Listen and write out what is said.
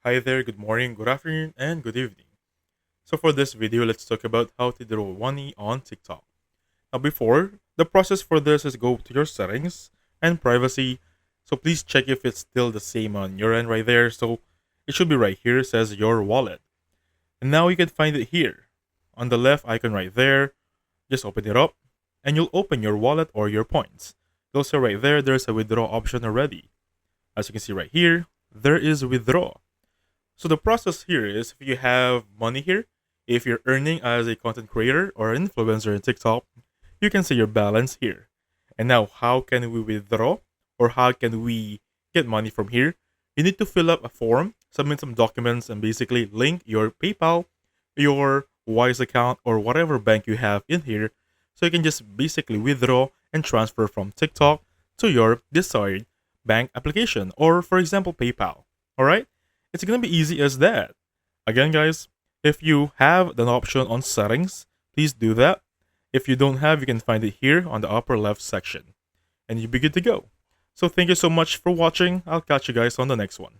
Hi there, good morning, good afternoon, and good evening. So for this video, let's talk about how to draw money on TikTok. Now before, the process for this is go to your settings and privacy. So please check if it's still the same on your end right there. So it should be right here, it says your wallet. And now you can find it here. On the left icon right there, just open it up and you'll open your wallet or your points. You'll see right there, there's a withdraw option already. As you can see right here, there is withdraw. So the process here is if you have money here, if you're earning as a content creator or influencer in TikTok, you can see your balance here. And now, how can we withdraw or how can we get money from here? You need to fill up a form, submit some documents, and basically link your PayPal, your Wise account, or whatever bank you have in here. So you can just basically withdraw and transfer from TikTok to your desired bank application, or for example, PayPal. All right? It's gonna be easy as that. Again, guys, if you have an option on settings, please do that. If you don't have, you can find it here on the upper left section. And you'll be good to go. So thank you so much for watching. I'll catch you guys on the next one.